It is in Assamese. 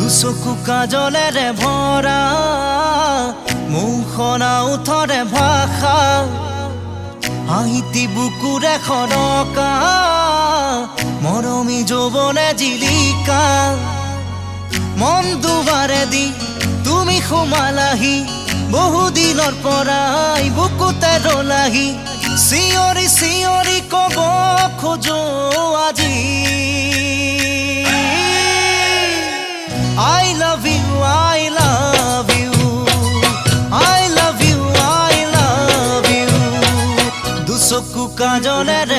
দুচকু কাজলেৰে ভৰা মুখনা উঠৰে ভাষা হাঁহিতি বুকুৰে খৰকা মৰমী যৌৱনে জিলিকা মন দুৱাৰে দি তুমি সোমালাহি বহুদিনৰ পৰাই বুকুতে ৰলাহি চিঞৰি চিঞৰি কব খোজো আজি I love you, I love you, I love you, I love you দুচকু কাজলেৰে